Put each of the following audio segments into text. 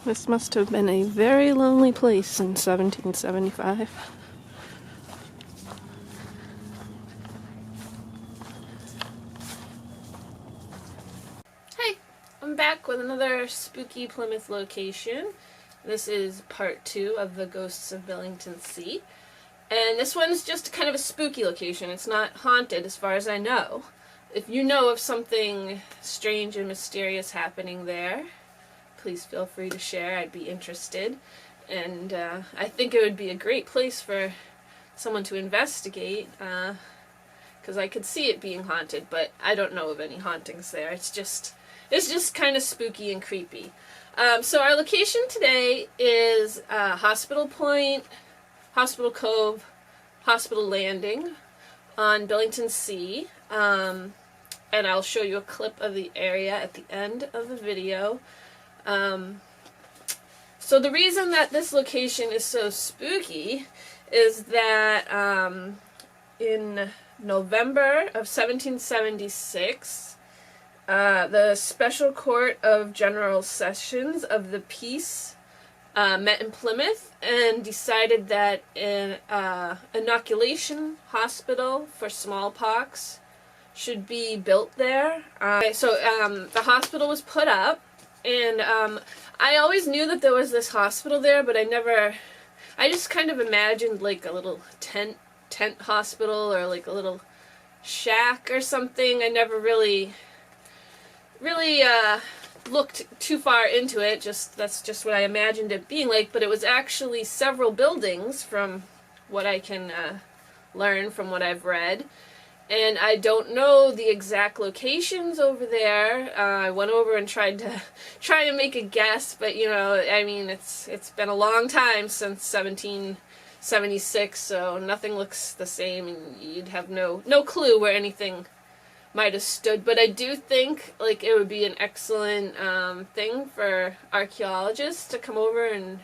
This must have been a very lonely place in 1775. Hey, I'm back with another spooky Plymouth location. This is part 2 of the Ghosts of Billington Sea. And this one's just kind of a spooky location. It's not haunted as far as I know. If you know of something strange and mysterious happening there, please feel free to share. I'd be interested. And I think it would be a great place for someone to investigate, because I could see it being haunted, but I don't know of any hauntings there. It's just kind of spooky and creepy. So our location today is Hospital Point, Hospital Cove, Hospital Landing on Billington Sea. And I'll show you a clip of the area at the end of the video. So the reason that this location is so spooky is that in November of 1776, the Special Court of General Sessions of the Peace met in Plymouth and decided that an inoculation hospital for smallpox should be built there. So the hospital was put up. And I always knew that there was this hospital there, but I just kind of imagined like a little tent hospital or like a little shack or something. I never really looked too far into it. That's just what I imagined it being like, but it was actually several buildings from what I can learn from what I've read. And I don't know the exact locations over there. I went over and tried to make a guess, but you know, I mean, it's been a long time since 1776, so nothing looks the same, and you'd have no clue where anything might have stood. But I do think like it would be an excellent thing for archaeologists to come over and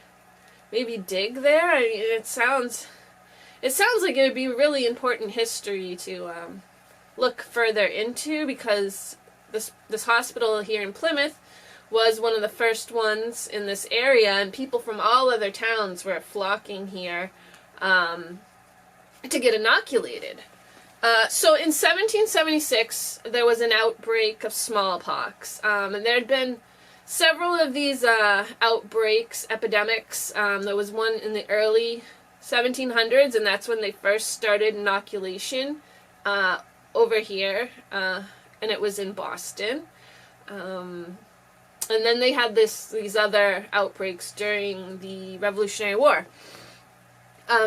maybe dig there. I mean, it sounds like it would be really important history to look further into, because this hospital here in Plymouth was one of the first ones in this area, and people from all other towns were flocking here to get inoculated. So in 1776, there was an outbreak of smallpox, and there had been several of these outbreaks, epidemics. There was one in the early 1700s, and that's when they first started inoculation over here, and it was in Boston. And then they had these other outbreaks during the Revolutionary War.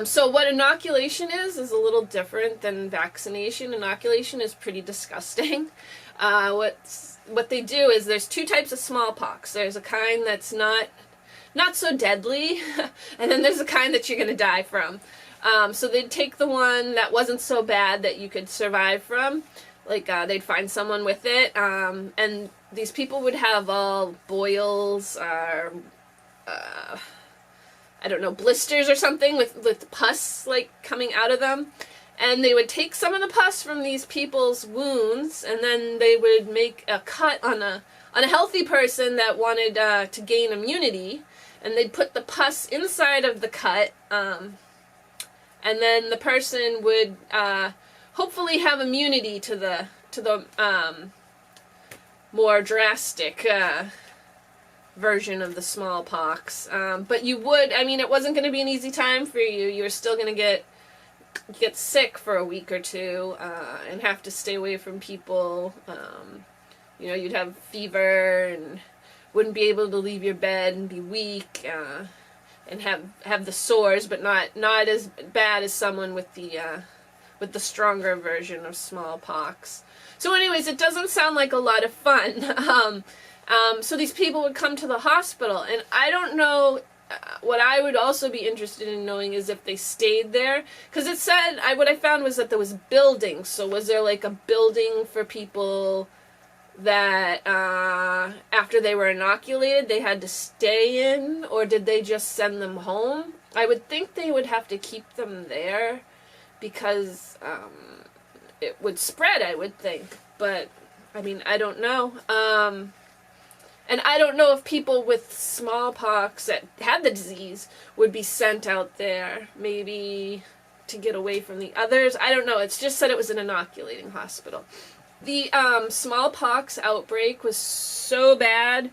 So what inoculation is a little different than vaccination. Inoculation is pretty disgusting. What they do is there's two types of smallpox. There's a kind that's not so deadly, and then there's a kind that you're going to die from. So they'd take the one that wasn't so bad that you could survive from, like they'd find someone with it, and these people would have all boils or I don't know, blisters or something with pus like coming out of them, and they would take some of the pus from these people's wounds, and then they would make a cut on a healthy person that wanted to gain immunity, and they'd put the pus inside of the cut, and then the person would hopefully have immunity to the more drastic version of the smallpox. But it wasn't going to be an easy time for you. You were still going to get sick for a week or two, and have to stay away from people. You'd have fever and wouldn't be able to leave your bed and be weak, and have the sores, but not as bad as someone with the stronger version of smallpox. So anyways, it doesn't sound like a lot of fun. So these people would come to the hospital, and I don't know, what I would also be interested in knowing is if they stayed there, because it said, what I found was that there was buildings. So was there like a building for people that after they were inoculated they had to stay in, or did they just send them home? I would think they would have to keep them there because it would spread, I would think, but I mean, I don't know. And I don't know if people with smallpox that had the disease would be sent out there, maybe to get away from the others. I don't know. It's just said it was an inoculating hospital. The smallpox outbreak was so bad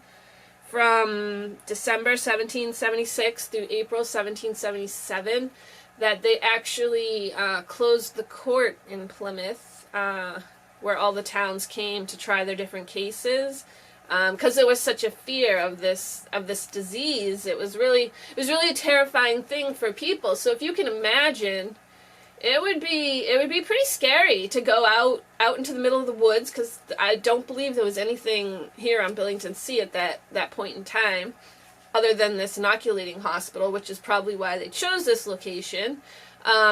from December 1776 through April 1777 that they actually closed the court in Plymouth, where all the towns came to try their different cases, because there was such a fear of this disease. It was really a terrifying thing for people. So if you can imagine, it would be pretty scary to go out into the middle of the woods, because I don't believe there was anything here on Billington Sea at that point in time, other than this inoculating hospital, which is probably why they chose this location.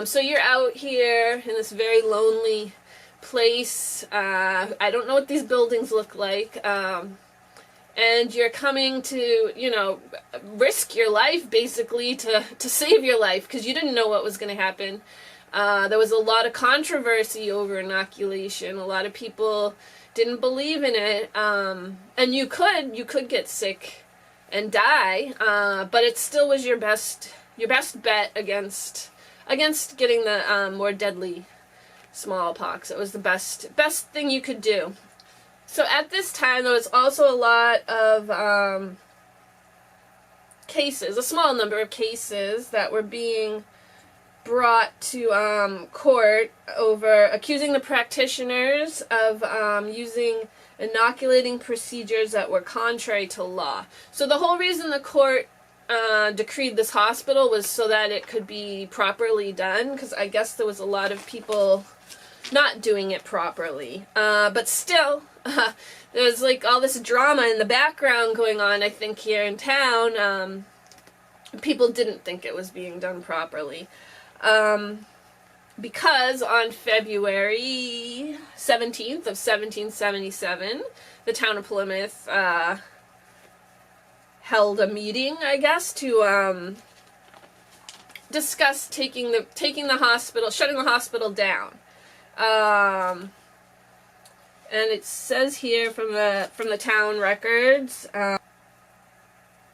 So you're out here in this very lonely place. I don't know what these buildings look like. And you're coming to, risk your life, basically, to save your life, because you didn't know what was going to happen. There was a lot of controversy over inoculation. A lot of people didn't believe in it. And you could get sick and die, but it still was your best bet against getting the more deadly smallpox. It was the best thing you could do. So at this time, there was also a lot of cases, a small number of cases that were being brought to court over accusing the practitioners of using inoculating procedures that were contrary to law. So the whole reason the court decreed this hospital was so that it could be properly done, because I guess there was a lot of people not doing it properly. But still, there was like all this drama in the background going on, I think, here in town. People didn't think it was being done properly. Because on February 17th of 1777, the town of Plymouth held a meeting, I guess, to discuss taking the hospital, shutting the hospital down. And it says here from the town records,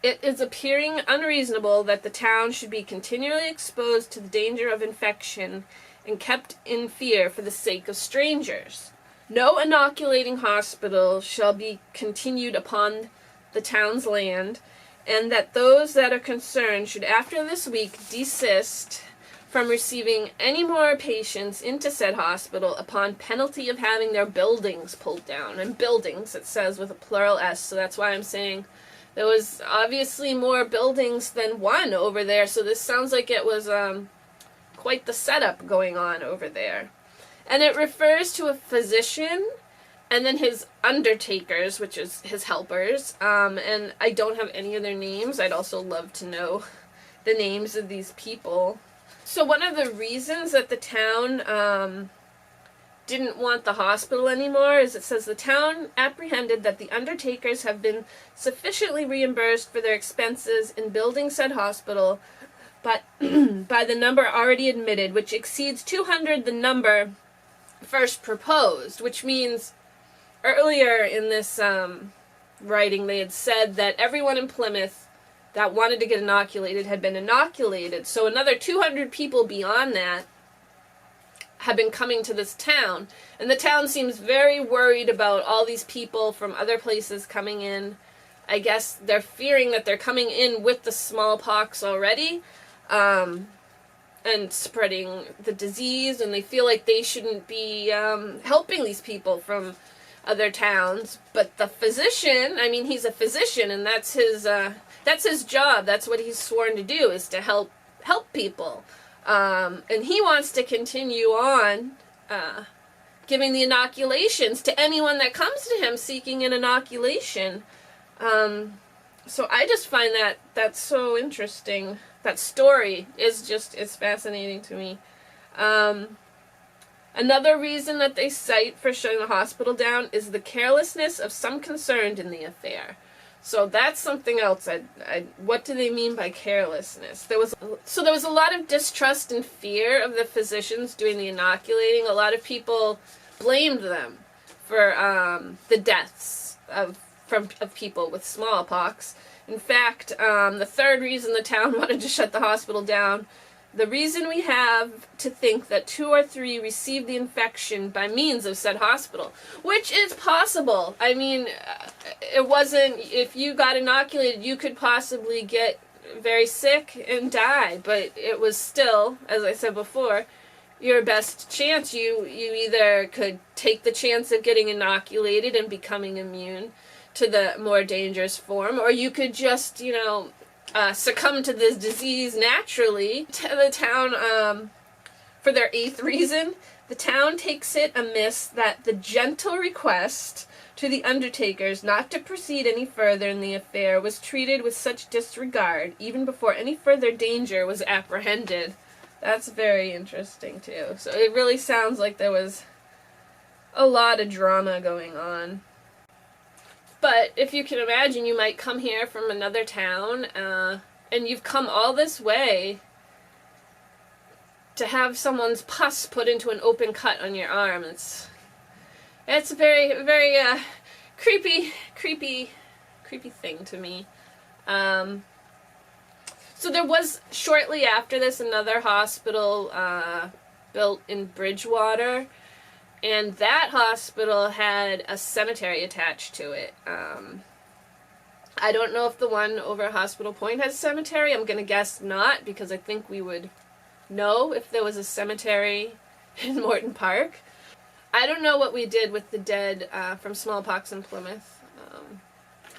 it is appearing unreasonable that the town should be continually exposed to the danger of infection and kept in fear for the sake of strangers. No inoculating hospital shall be continued upon the town's land, and that those that are concerned should after this week desist from receiving any more patients into said hospital upon penalty of having their buildings pulled down. And buildings, it says with a plural S, so that's why I'm saying there was obviously more buildings than one over there, so this sounds like it was quite the setup going on over there. And it refers to a physician and then his undertakers, which is his helpers, and I don't have any of their names. I'd also love to know the names of these people. So one of the reasons that the town didn't want the hospital anymore is it says the town apprehended that the undertakers have been sufficiently reimbursed for their expenses in building said hospital, but by the number already admitted, which exceeds 200 the number first proposed, which means earlier in this writing they had said that everyone in Plymouth that wanted to get inoculated had been inoculated. So another 200 people beyond that have been coming to this town. And the town seems very worried about all these people from other places coming in. I guess they're fearing that they're coming in with the smallpox already, and spreading the disease, and they feel like they shouldn't be helping these people from other towns. But the physician, I mean, he's a physician, and that's his job. That's what he's sworn to do, is to help people. And he wants to continue on giving the inoculations to anyone that comes to him seeking an inoculation. So I just find that's so interesting. That story is fascinating to me. Another reason that they cite for shutting the hospital down is the carelessness of some concerned in the affair. So that's something else. What do they mean by carelessness? There was a lot of distrust and fear of the physicians doing the inoculating. A lot of people blamed them for the deaths of of people with smallpox. In fact, the third reason the town wanted to shut the hospital down, the reason we have to think that 2 or 3 received the infection by means of said hospital, which is possible. I mean, it wasn't, if you got inoculated, you could possibly get very sick and die, but it was still, as I said before, your best chance. You either could take the chance of getting inoculated and becoming immune to the more dangerous form, or you could just, succumb to this disease naturally. The town, for their 8th reason, the town takes it amiss that the gentle request to the undertakers not to proceed any further in the affair was treated with such disregard, even before any further danger was apprehended. That's very interesting, too. So it really sounds like there was a lot of drama going on. But if you can imagine, you might come here from another town, and you've come all this way to have someone's pus put into an open cut on your arm. It's a very, very creepy thing to me. So there was, shortly after this, another hospital built in Bridgewater, and that hospital had a cemetery attached to it. I don't know if the one over at Hospital Point has a cemetery. I'm going to guess not, because I think we would know if there was a cemetery in Morton Park. I don't know what we did with the dead from smallpox in Plymouth.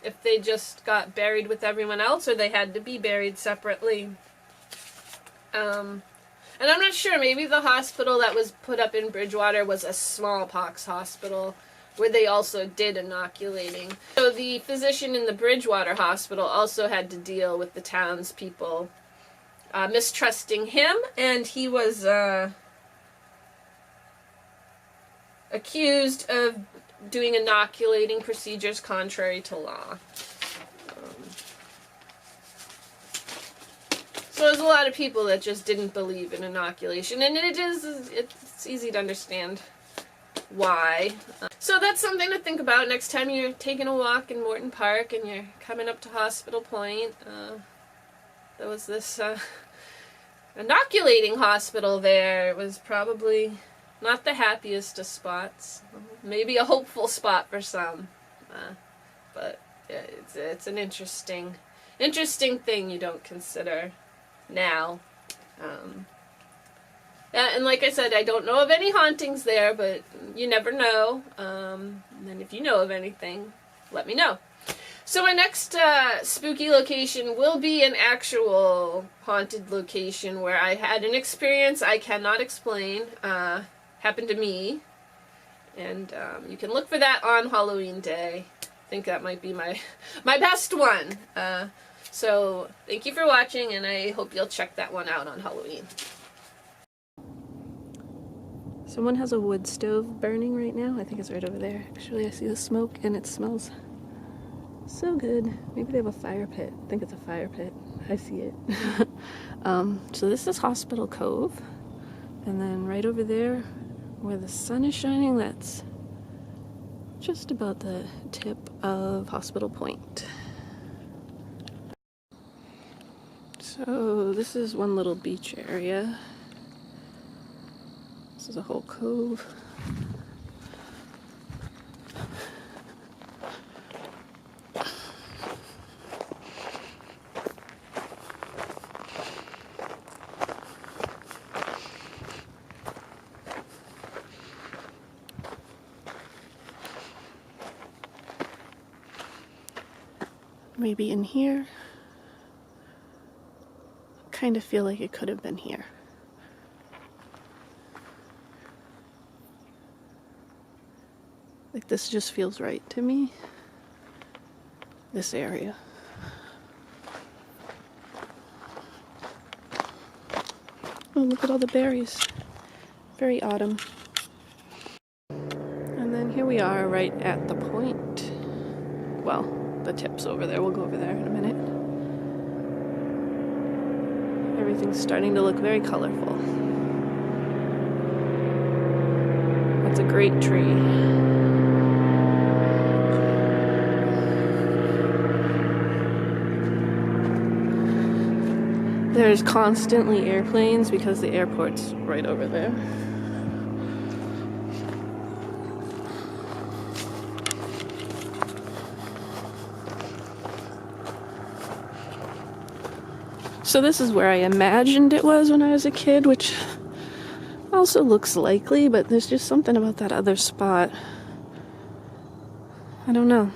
If they just got buried with everyone else, or they had to be buried separately. And I'm not sure, maybe the hospital that was put up in Bridgewater was a smallpox hospital, where they also did inoculating. So the physician in the Bridgewater hospital also had to deal with the townspeople mistrusting him, and he was accused of doing inoculating procedures contrary to law. So there's a lot of people that just didn't believe in inoculation, and it's easy to understand why. So that's something to think about next time you're taking a walk in Morton Park and you're coming up to Hospital Point. There was this inoculating hospital there. It was probably not the happiest of spots. Maybe a hopeful spot for some. But yeah, it's an interesting thing you don't consider now. And like I said, I don't know of any hauntings there, but you never know. And if you know of anything, let me know. So my next spooky location will be an actual haunted location where I had an experience I cannot explain. Happened to me, and you can look for that on Halloween Day. I think that might be my best one. So thank you for watching, and I hope you'll check that one out on Halloween. Someone has a wood stove burning right now. I think it's right over there. Actually, I see the smoke, and it smells so good. Maybe they have a fire pit. I think it's a fire pit. I see it. So this is Hospital Cove, and then right over there where the sun is shining, that's just about the tip of Hospital Point. So this is one little beach area. This is a whole cove. Maybe in here. Kind of feel like it could have been here. Like this just feels right to me. This area. Oh, look at all the berries. Very autumn. And then here we are right at the point. Well, the tip's over there. We'll go over there in a minute. Everything's starting to look very colorful. That's a great tree. There's constantly airplanes because the airport's right over there. So this is where I imagined it was when I was a kid, which also looks likely, but there's just something about that other spot. I don't know.